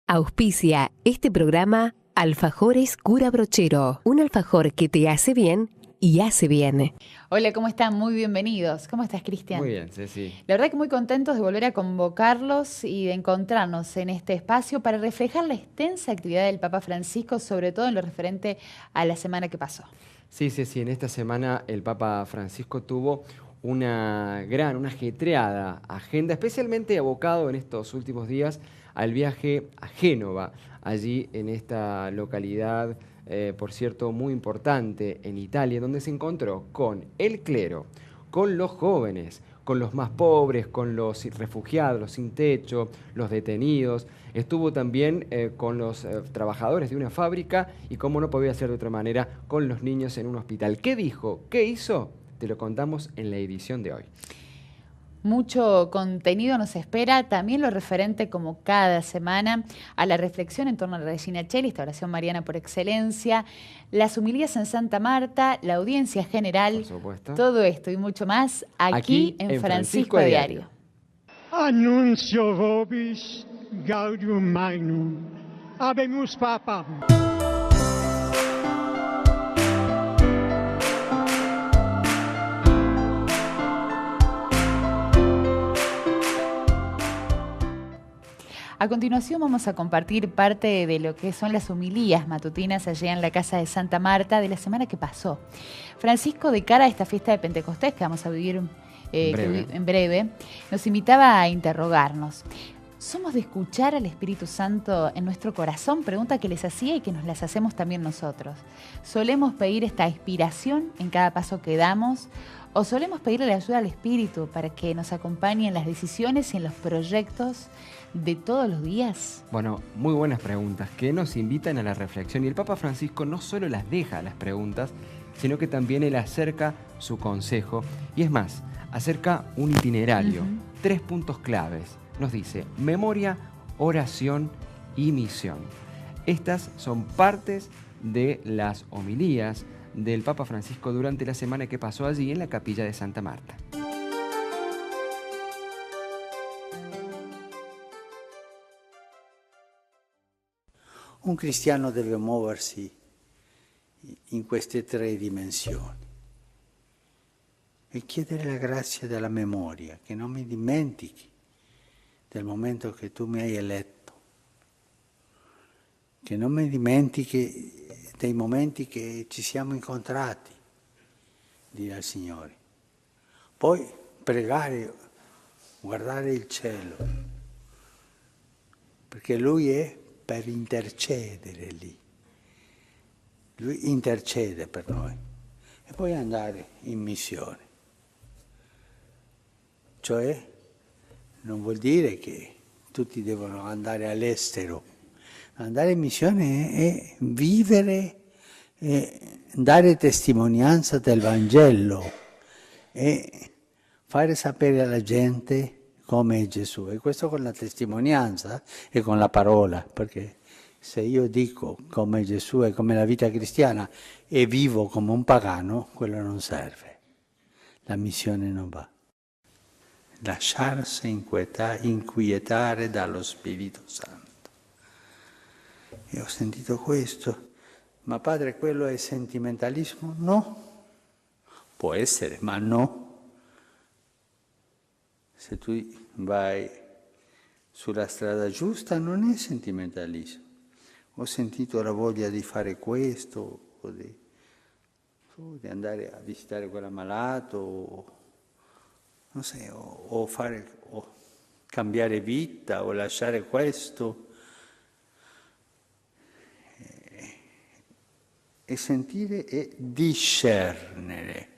Auspicia este programa Alfajores Cura Brochero, un alfajor que te hace bien y hace bien. Hola, ¿cómo están? Muy bienvenidos. ¿Cómo estás, Cristian? Muy bien, Ceci. La verdad que muy contentos de volver a convocarlos y de encontrarnos en este espacio para reflejar la extensa actividad del Papa Francisco, sobre todo en lo referente a la semana que pasó. Sí, Ceci, en esta semana el Papa Francisco tuvo una ajetreada agenda, especialmente abocado en estos últimos días al viaje a Génova, allí en esta localidad, por cierto, muy importante en Italia, donde se encontró con el clero, con los jóvenes, con los más pobres, con los refugiados, los sin techo, los detenidos. Estuvo también con los trabajadores de una fábrica y, como no podía ser de otra manera, con los niños en un hospital. ¿Qué dijo? ¿Qué hizo? Te lo contamos en la edición de hoy. Mucho contenido nos espera, también lo referente como cada semana a la reflexión en torno a la Regina Coeli, esta oración mariana por excelencia, las homilías en Santa Marta, la audiencia general, Por supuesto. Todo esto y mucho más aquí en Francisco a Diario. Annuncio vobis gaudium magnum. Habemus Papam. A continuación vamos a compartir parte de lo que son las homilías matutinas allí en la Casa de Santa Marta de la semana que pasó. Francisco, de cara a esta fiesta de Pentecostés que vamos a vivir en breve, nos invitaba a interrogarnos. ¿Somos de escuchar al Espíritu Santo en nuestro corazón? Pregunta que les hacía y que nos las hacemos también nosotros. ¿Solemos pedir esta inspiración en cada paso que damos? ¿O solemos pedirle la ayuda al Espíritu para que nos acompañe en las decisiones y en los proyectos de todos los días? Bueno, muy buenas preguntas que nos invitan a la reflexión. Y el Papa Francisco no solo las deja las preguntas, sino que también él acerca su consejo. Y es más, acerca un itinerario, 3 puntos claves. Nos dice memoria, oración y misión. Estas son partes de las homilías del Papa Francisco durante la semana que pasó allí en la capilla de Santa Marta. Un cristiano deve muoversi in queste 3 dimensioni e chiedere la grazia della memoria, che non mi dimentichi del momento che tu mi hai eletto, che non mi dimentichi dei momenti che ci siamo incontrati, dire al Signore. Poi pregare, guardare il cielo, perché Lui è per intercedere lì. Lui intercede per noi. E poi andare in missione. Cioè, non vuol dire che tutti devono andare all'estero. Andare in missione è vivere, dare testimonianza del Vangelo e fare sapere alla gente come è Gesù. E questo con la testimonianza e con la parola, perché se io dico come Gesù e come la vita cristiana e vivo come un pagano, quello non serve. La missione non va. Lasciarsi inquietare dallo Spirito Santo. E ho sentito questo, ma padre, quello è sentimentalismo? No, può essere, ma no. Se tu vai sulla strada giusta non è sentimentalismo. Ho sentito la voglia di fare questo, o di andare a visitare quell'ammalato, non so, o cambiare vita, o lasciare questo. E sentire e discernere.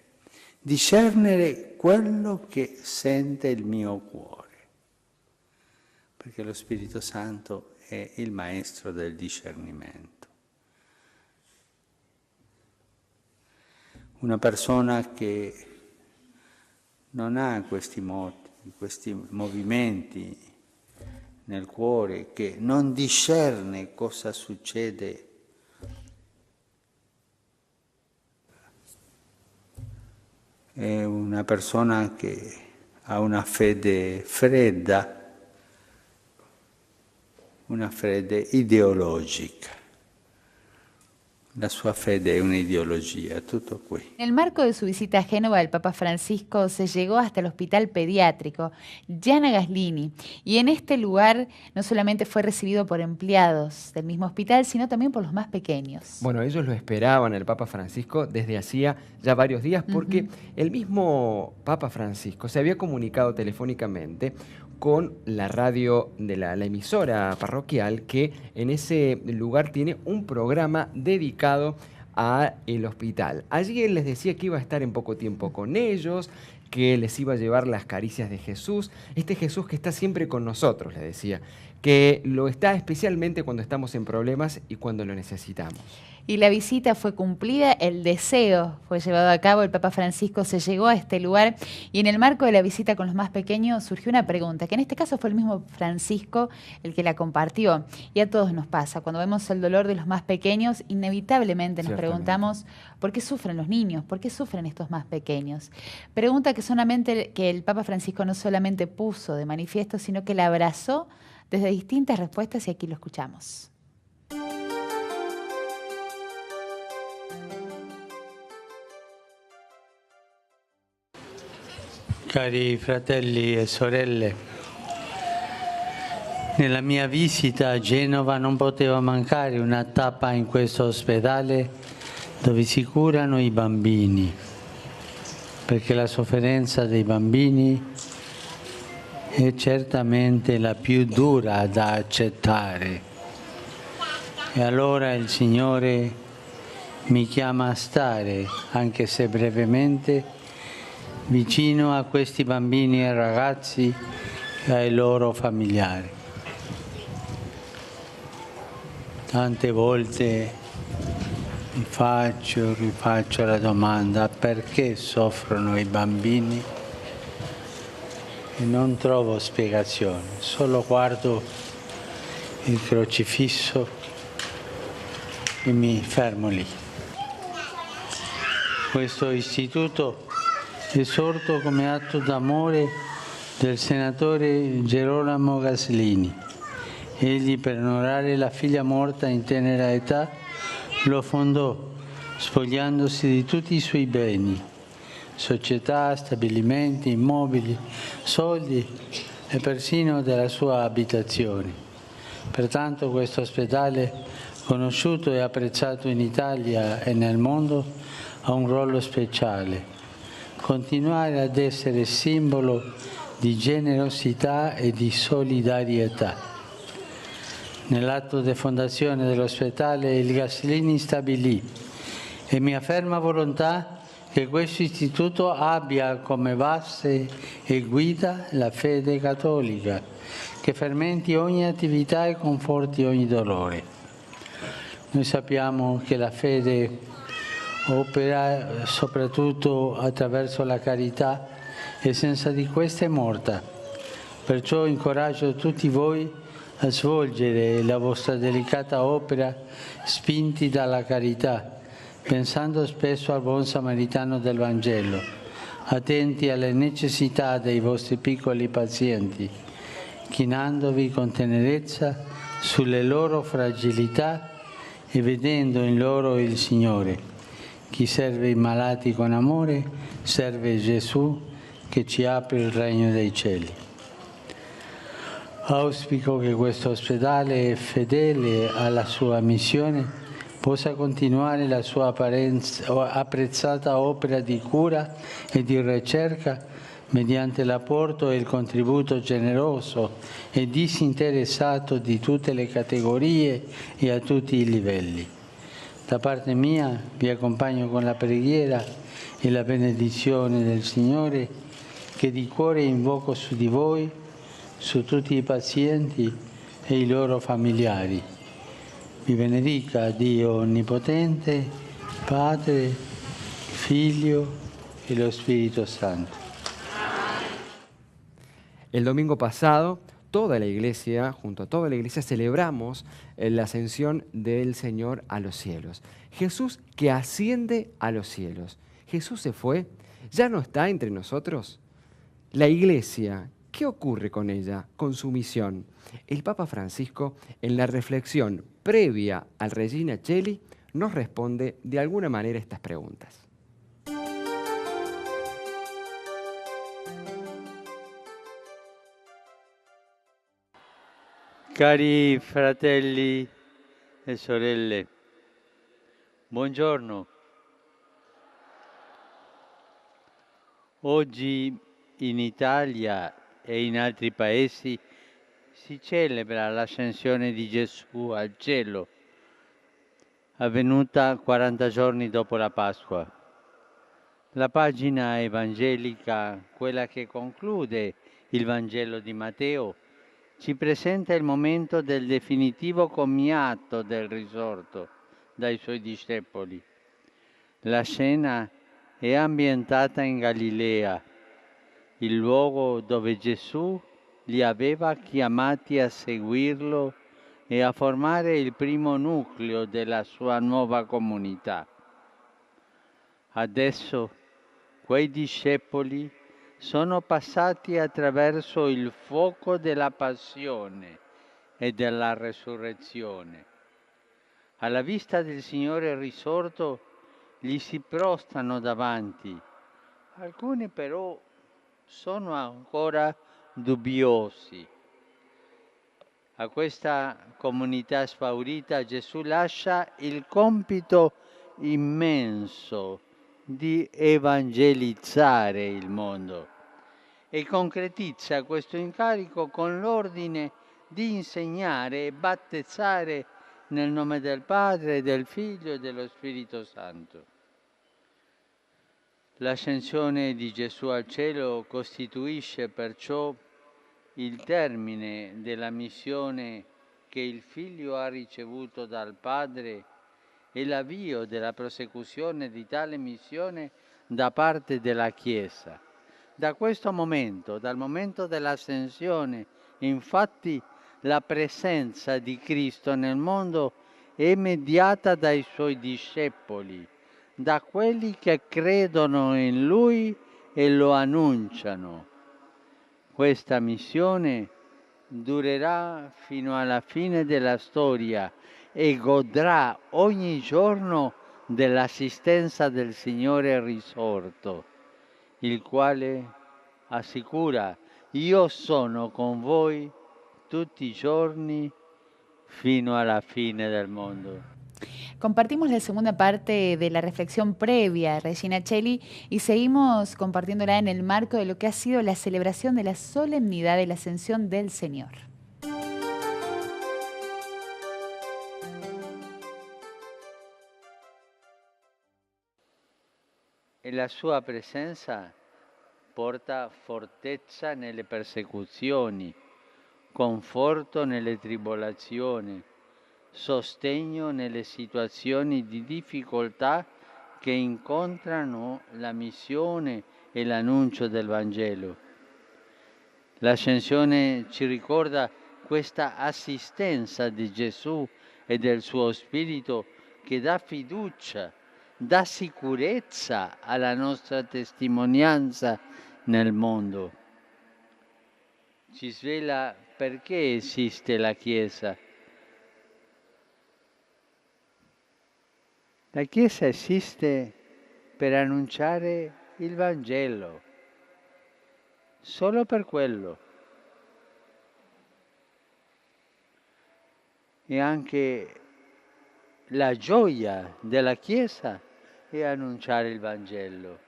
Discernere quello che sente il mio cuore. Perché lo Spirito Santo è il maestro del discernimento. Una persona che non ha questi movimenti nel cuore, che non discerne cosa succede, è una persona che ha una fede fredda, una fede ideologica. La sua fede è un'ideologia, tutto qui. En el marco de su visita a Génova, el Papa Francisco se llegó hasta el hospital pediátrico Gianna Gaslini, y en este lugar no solamente fue recibido por empleados del mismo hospital, sino también por los más pequeños. Bueno, ellos lo esperaban al Papa Francisco desde hacía ya varios días porque el mismo Papa Francisco se había comunicado telefónicamente con la radio de la emisora parroquial, que en ese lugar tiene un programa dedicado a el hospital. Allí él les decía que iba a estar en poco tiempo con ellos, que les iba a llevar las caricias de Jesús, este Jesús que está siempre con nosotros, les decía, que lo está especialmente cuando estamos en problemas y cuando lo necesitamos. Y la visita fue cumplida, el deseo fue llevado a cabo, el Papa Francisco se llegó a este lugar y en el marco de la visita con los más pequeños surgió una pregunta, que en este caso fue el mismo Francisco el que la compartió. Y a todos nos pasa, cuando vemos el dolor de los más pequeños, inevitablemente nos preguntamos ¿por qué sufren los niños? ¿Por qué sufren estos más pequeños? Pregunta que el Papa Francisco no solamente puso de manifiesto, sino que la abrazó desde distintas respuestas y aquí lo escuchamos. Cari fratelli e sorelle, nella mia visita a Genova non poteva mancare una tappa in questo ospedale dove si curano i bambini, perché la sofferenza dei bambini è certamente la più dura da accettare. E allora il Signore mi chiama a stare, anche se brevemente, vicino a questi bambini e ragazzi e ai loro familiari. Tante volte mi rifaccio la domanda: perché soffrono i bambini? E non trovo spiegazione, solo guardo il crocifisso e mi fermo lì. Questo istituto è sorto come atto d'amore del senatore Gerolamo Gaslini. Egli, per onorare la figlia morta in tenera età, lo fondò spogliandosi di tutti i suoi beni, società, stabilimenti, immobili, soldi e persino della sua abitazione. Pertanto questo ospedale, conosciuto e apprezzato in Italia e nel mondo, ha un ruolo speciale: continuare ad essere simbolo di generosità e di solidarietà. Nell'atto di fondazione dell'ospedale il Gaslini stabilì: è mia ferma volontà che questo istituto abbia come base e guida la fede cattolica, che fermenti ogni attività e conforti ogni dolore. Noi sappiamo che la fede opera soprattutto attraverso la carità e senza di questa è morta. Perciò incoraggio tutti voi a svolgere la vostra delicata opera spinti dalla carità, pensando spesso al buon samaritano del Vangelo, attenti alle necessità dei vostri piccoli pazienti, chinandovi con tenerezza sulle loro fragilità e vedendo in loro il Signore. Chi serve i malati con amore serve Gesù che ci apre il regno dei cieli. Auspico che questo ospedale, fedele alla sua missione, possa continuare la sua apprezzata opera di cura e di ricerca mediante l'apporto e il contributo generoso e disinteressato di tutte le categorie e a tutti i livelli. Da parte mia vi accompagno con la preghiera e la benedizione del Signore che di cuore invoco su di voi, su tutti i pazienti e i loro familiari. Vi benedica Dio Onnipotente, Padre, Figlio e lo Spirito Santo. El domingo pasado, toda la iglesia, junto a toda la iglesia, celebramos la ascensión del Señor a los cielos. Jesús que asciende a los cielos. Jesús se fue, ya no está entre nosotros. La iglesia ¿Qué ocurre con ella, con su misión? El Papa Francisco, en la reflexión previa al Regina Coeli, nos responde de alguna manera estas preguntas. Cari fratelli e sorelle, buongiorno. Oggi in Italia e in altri paesi si celebra l'ascensione di Gesù al cielo, avvenuta 40 giorni dopo la Pasqua. La pagina evangelica, quella che conclude il Vangelo di Matteo, ci presenta il momento del definitivo commiato del risorto dai suoi discepoli. La scena è ambientata in Galilea, il luogo dove Gesù li aveva chiamati a seguirlo e a formare il primo nucleo della sua nuova comunità. Adesso quei discepoli sono passati attraverso il fuoco della passione e della resurrezione. Alla vista del Signore risorto gli si prostrano davanti. Alcuni però sono ancora dubbiosi. A questa comunità spaurita Gesù lascia il compito immenso di evangelizzare il mondo e concretizza questo incarico con l'ordine di insegnare e battezzare nel nome del Padre, del Figlio e dello Spirito Santo. L'ascensione di Gesù al cielo costituisce perciò il termine della missione che il Figlio ha ricevuto dal Padre e l'avvio della prosecuzione di tale missione da parte della Chiesa. Da questo momento, dal momento dell'ascensione, infatti, la presenza di Cristo nel mondo è mediata dai Suoi discepoli, da quelli che credono in Lui e lo annunciano. Questa missione durerà fino alla fine della storia e godrà ogni giorno dell'assistenza del Signore risorto, il quale assicura: io sono con voi tutti i giorni fino alla fine del mondo. Compartimos la segunda parte de la reflexión previa a Regina Coeli y seguimos compartiéndola en el marco de lo que ha sido la celebración de la solemnidad de la Ascensión del Señor. E la sua presenza porta fortezza nelle persecuzioni, conforto nelle tribolazioni, sostegno nelle situazioni di difficoltà che incontrano la missione e l'annuncio del Vangelo. L'ascensione ci ricorda questa assistenza di Gesù e del suo Spirito che dà fiducia, dà sicurezza alla nostra testimonianza nel mondo. Ci svela perché esiste la Chiesa. La Chiesa esiste per annunciare il Vangelo, solo per quello. E anche la gioia della Chiesa è annunciare il Vangelo.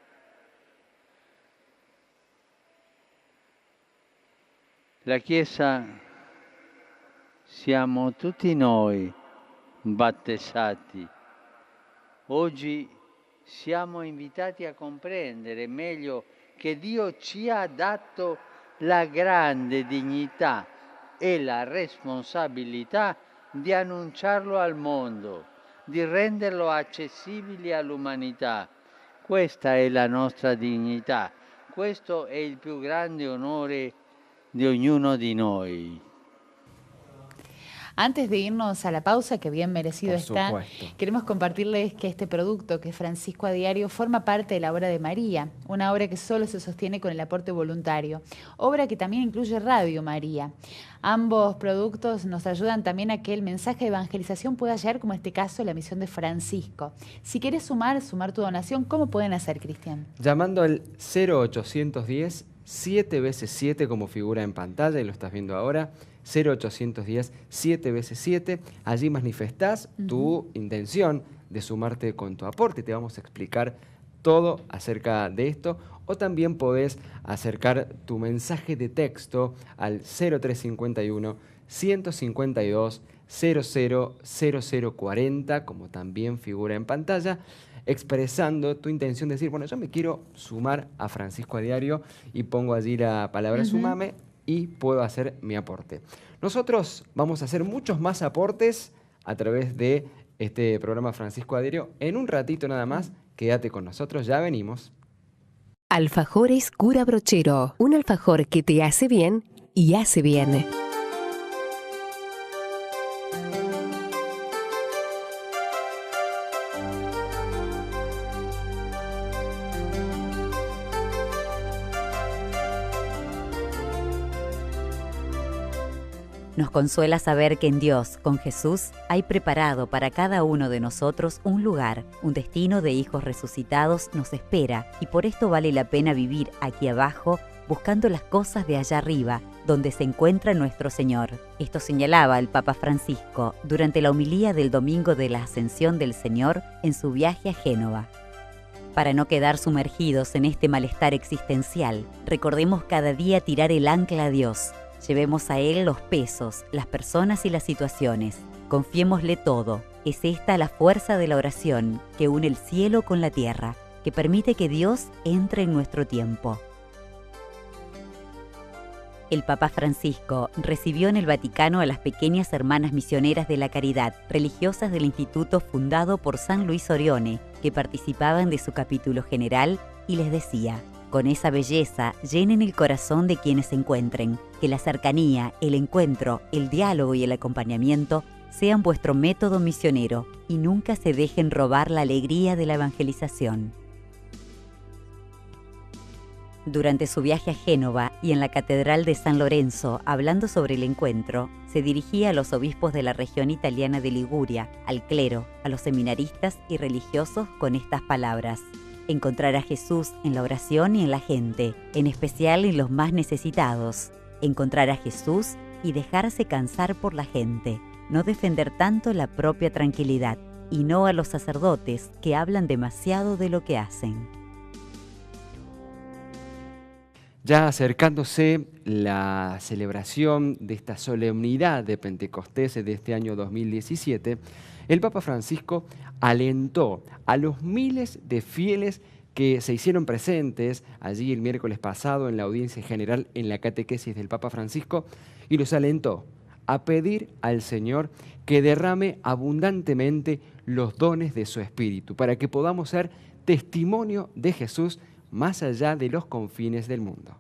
La Chiesa siamo tutti noi battezzati. Oggi siamo invitati a comprendere meglio che Dio ci ha dato la grande dignità e la responsabilità di annunciarlo al mondo, di renderlo accessibile all'umanità. Questa è la nostra dignità, questo è il più grande onore di ognuno di noi. Antes de irnos a la pausa, que bien merecido Por está, supuesto. queremos compartirles que este producto, que es Francisco a Diario, forma parte de la obra de María, una obra que solo se sostiene con el aporte voluntario, obra que también incluye Radio María. Ambos productos nos ayudan también a que el mensaje de evangelización pueda llegar, como en este caso, la misión de Francisco. Si quieres sumar tu donación, ¿cómo pueden hacer, Cristian? Llamando al 0810 7 veces 7 como figura en pantalla, y lo estás viendo ahora, 0810 7 veces 7. Allí manifestás tu intención de sumarte con tu aporte. Te vamos a explicar todo acerca de esto. O también podés acercar tu mensaje de texto al 0351 152 000040, como también figura en pantalla, expresando tu intención de decir, bueno, yo me quiero sumar a Francisco a Diario, y pongo allí la palabra sumame y puedo hacer mi aporte. Nosotros vamos a hacer muchos más aportes a través de este programa Francisco a Diario. En un ratito nada más, quédate con nosotros, ya venimos. Alfajores Cura Brochero, un alfajor que te hace bien y hace bien. Nos consuela saber que en Dios, con Jesús, hay preparado para cada uno de nosotros un lugar, un destino de hijos resucitados nos espera, y por esto vale la pena vivir aquí abajo, buscando las cosas de allá arriba, donde se encuentra nuestro Señor. Esto señalaba el Papa Francisco durante la homilía del Domingo de la Ascensión del Señor en su viaje a Génova. Para no quedar sumergidos en este malestar existencial, recordemos cada día tirar el ancla a Dios. Llevemos a Él los pesos, las personas y las situaciones. Confiémosle todo. Es esta la fuerza de la oración que une el cielo con la tierra, que permite que Dios entre en nuestro tiempo. El Papa Francisco recibió en el Vaticano a las pequeñas hermanas misioneras de la caridad, religiosas del instituto fundado por San Luis Orione, que participaban de su capítulo general, y les decía: con esa belleza llenen el corazón de quienes se encuentren, que la cercanía, el encuentro, el diálogo y el acompañamiento sean vuestro método misionero y nunca se dejen robar la alegría de la evangelización. Durante su viaje a Génova y en la Catedral de San Lorenzo, hablando sobre el encuentro, se dirigía a los obispos de la región italiana de Liguria, al clero, a los seminaristas y religiosos con estas palabras: encontrar a Jesús en la oración y en la gente, en especial en los más necesitados. Encontrar a Jesús y dejarse cansar por la gente. No defender tanto la propia tranquilidad, y no a los sacerdotes que hablan demasiado de lo que hacen. Ya acercándose la celebración de esta solemnidad de Pentecostés de este año 2017, el Papa Francisco alentó a los miles de fieles que se hicieron presentes allí el miércoles pasado en la audiencia general en la catequesis del Papa Francisco, y los alentó a pedir al Señor que derrame abundantemente los dones de su Espíritu para que podamos ser testimonio de Jesús más allá de los confines del mundo.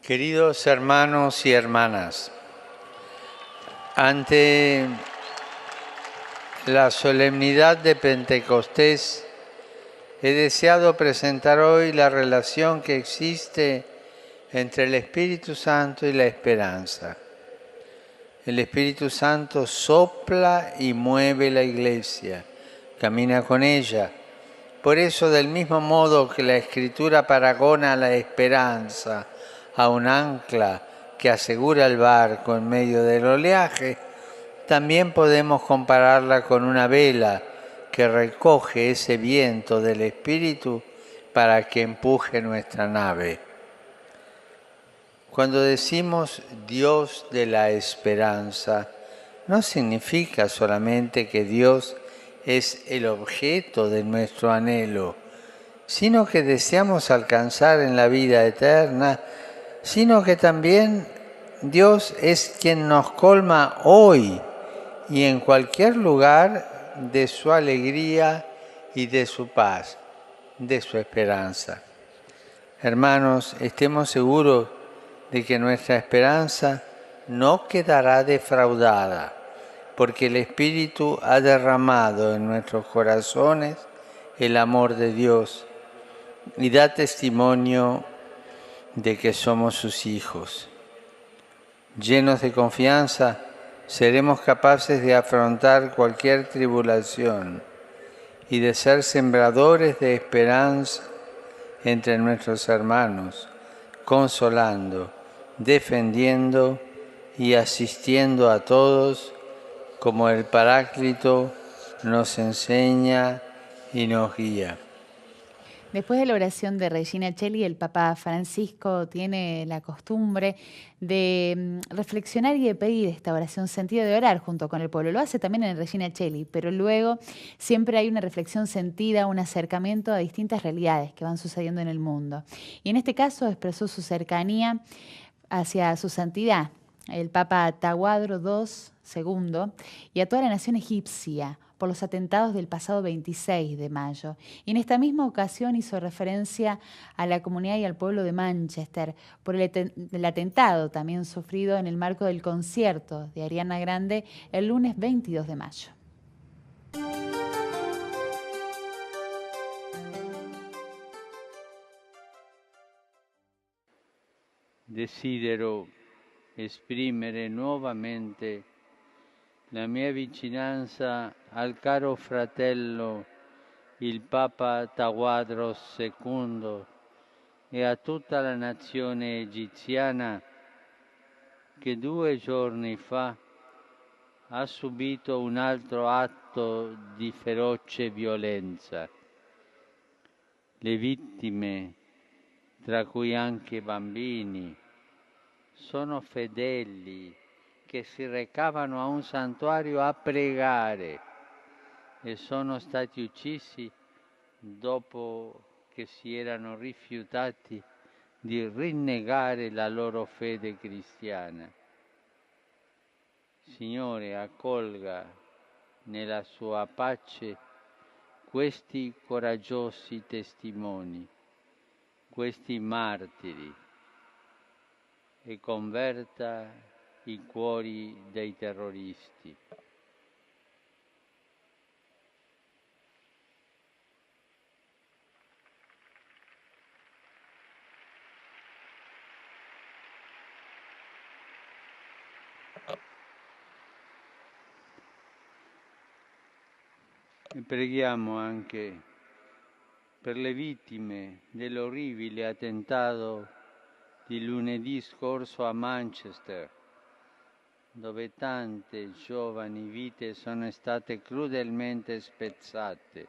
Queridos hermanos y hermanas, ante la solemnidad de Pentecostés, he deseado presentar hoy la relación que existe entre el Espíritu Santo y la esperanza. El Espíritu Santo sopla y mueve la Iglesia, camina con ella. Por eso, del mismo modo que la Escritura paragona la esperanza a un ancla que asegura el barco en medio del oleaje, también podemos compararla con una vela que recoge ese viento del Espíritu para que empuje nuestra nave. Cuando decimos Dios de la esperanza, no significa solamente que Dios es el objeto de nuestro anhelo, sino que deseamos alcanzar en la vida eterna, sino que también Dios es quien nos colma hoy y en cualquier lugar de su alegría y de su paz. de su esperanza. Hermanos, estemos seguros de que nuestra esperanza no quedará defraudada, porque el Espíritu ha derramado en nuestros corazones el amor de Dios y da testimonio de que somos sus hijos. Llenos de confianza, seremos capaces de afrontar cualquier tribulación y de ser sembradores de esperanza entre nuestros hermanos, consolando, defendiendo y asistiendo a todos, como el Paráclito nos enseña y nos guía. Después de la oración de Regina Coeli, el Papa Francisco tiene la costumbre de reflexionar y de pedir esta oración, sentido de orar junto con el pueblo. Lo hace también en Regina Coeli, pero luego siempre hay una reflexión sentida, un acercamiento a distintas realidades que van sucediendo en el mundo. Y en este caso expresó su cercanía hacia su santidad, el Papa Tawadro II, y a toda la nación egipcia, por los atentados del pasado 26 de mayo. Y en esta misma ocasión hizo referencia a la comunidad y al pueblo de Manchester por el atentado también sufrido en el marco del concierto de Ariana Grande el lunes 22 de mayo. Desidero esprimere nuovamente la mia vicinanza al caro fratello, il Papa Tawadros II, e a tutta la nazione egiziana che 2 giorni fa ha subito un altro atto di feroce violenza. Le vittime, tra cui anche bambini, sono fedeli che si recavano a un santuario a pregare e sono stati uccisi dopo che si erano rifiutati di rinnegare la loro fede cristiana. Signore, accolga nella sua pace questi coraggiosi testimoni, questi martiri, e converta i cuori dei terroristi. E preghiamo anche per le vittime dell'orribile attentato di lunedì scorso a Manchester, dove tante giovani vite sono state crudelmente spezzate.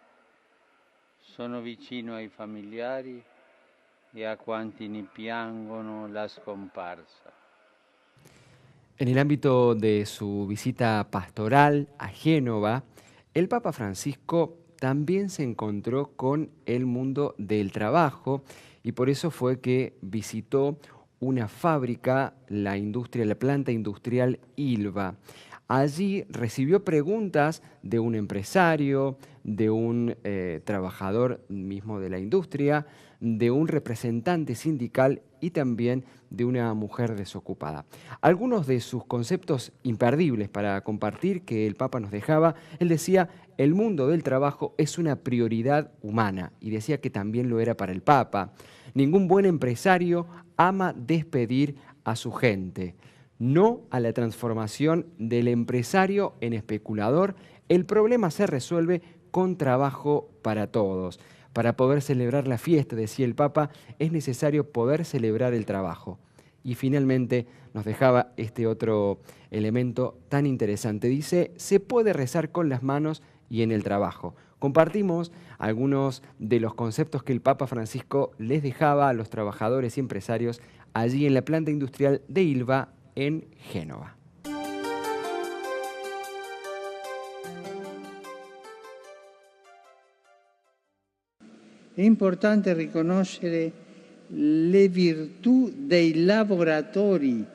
Sono vicino ai familiari e a quanti ne piangono la scomparsa. En el ámbito de su visita pastoral a Génova, el Papa Francisco también se encontró con el mundo del trabajo y por eso fue que visitó una fábrica, la planta industrial Ilva. Allí recibió preguntas de un empresario, de un trabajador mismo de la industria, de un representante sindical y también de una mujer desocupada. Algunos de sus conceptos imperdibles para compartir que el Papa nos dejaba, él decía, el mundo del trabajo es una prioridad humana, y decía que también lo era para el Papa. Ningún buen empresario ama despedir a su gente. No a la transformación del empresario en especulador. El problema se resuelve con trabajo para todos. Para poder celebrar la fiesta, decía el Papa, es necesario poder celebrar el trabajo. Y finalmente nos dejaba este otro elemento tan interesante. Dice, se puede rezar con las manos y en el trabajo. Compartimos algunos de los conceptos que el Papa Francisco les dejaba a los trabajadores y empresarios allí en la planta industrial de Ilva, en Génova. È importante riconoscere le virtù dei lavoratori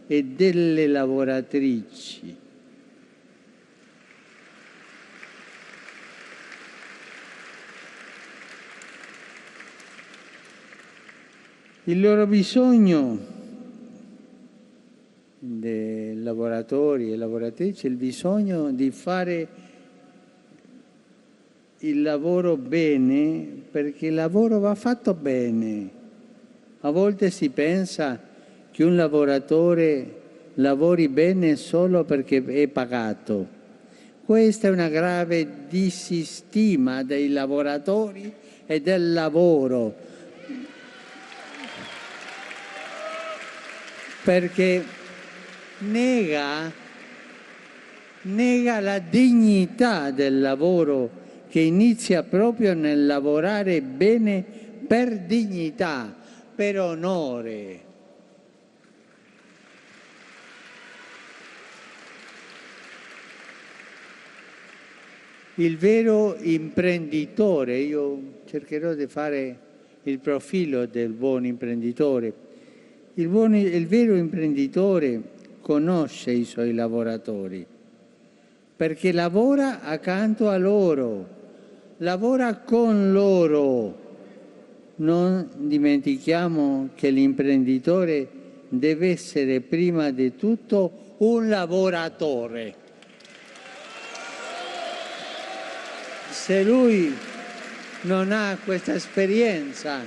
e delle lavoratrici. Il loro bisogno dei lavoratori e lavoratrici, il bisogno di fare il lavoro bene, perché il lavoro va fatto bene. A volte si pensa che un lavoratore lavori bene solo perché è pagato. Questa è una grave dissistima dei lavoratori e del lavoro, perché nega la dignità del lavoro, che inizia proprio nel lavorare bene per dignità, per onore. Il vero imprenditore, io cercherò di fare il profilo del buon imprenditore, il vero imprenditore conosce i suoi lavoratori, perché lavora accanto a loro, lavora con loro. Non dimentichiamo che l'imprenditore deve essere prima di tutto un lavoratore. Se lui non ha questa esperienza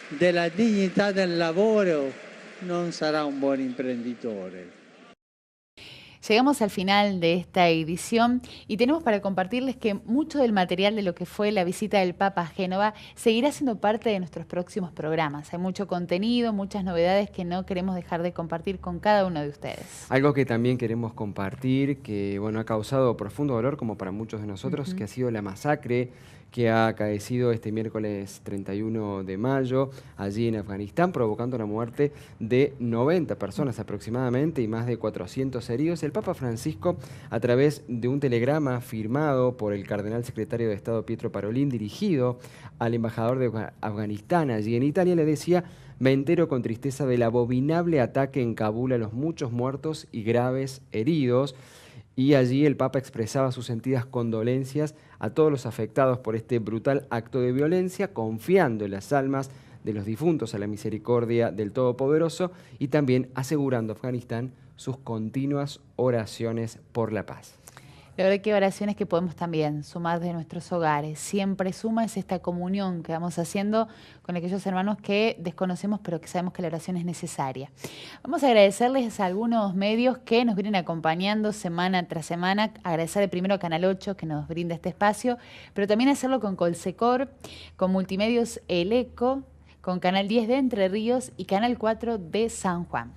della dignità del lavoro, non sarà un buon imprenditore. Llegamos al final de esta edición y tenemos para compartirles que mucho del material de lo que fue la visita del Papa a Génova seguirá siendo parte de nuestros próximos programas. Hay mucho contenido, muchas novedades que no queremos dejar de compartir con cada uno de ustedes. Algo que también queremos compartir, que bueno, ha causado profundo dolor como para muchos de nosotros, que ha sido la masacre que ha acaecido este miércoles 31 de mayo allí en Afganistán, provocando la muerte de 90 personas aproximadamente y más de 400 heridos. El Papa Francisco, a través de un telegrama firmado por el cardenal secretario de Estado Pietro Parolin, dirigido al embajador de Afganistán allí en Italia, le decía: me entero con tristeza del abominable ataque en Kabul a los muchos muertos y graves heridos. Y allí el Papa expresaba sus sentidas condolencias a todos los afectados por este brutal acto de violencia, confiando en las almas de los difuntos a la misericordia del Todopoderoso y también asegurando a Afganistán sus continuas oraciones por la paz. La verdad que oraciones que podemos también sumar de nuestros hogares. Siempre suma es esta comunión que vamos haciendo con aquellos hermanos que desconocemos, pero que sabemos que la oración es necesaria. Vamos a agradecerles a algunos medios que nos vienen acompañando semana tras semana. Agradecerle primero a Canal 8 que nos brinda este espacio, pero también hacerlo con Colsecor, con Multimedios El Eco, con Canal 10 de Entre Ríos y Canal 4 de San Juan.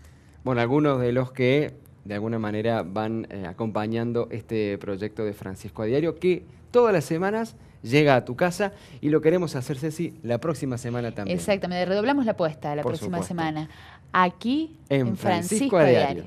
Bueno, algunos de los que de alguna manera van acompañando este proyecto de Francisco a Diario, que todas las semanas llega a tu casa y lo queremos hacer, Ceci, la próxima semana también. Exactamente, redoblamos la apuesta la próxima semana, aquí en Francisco a Diario.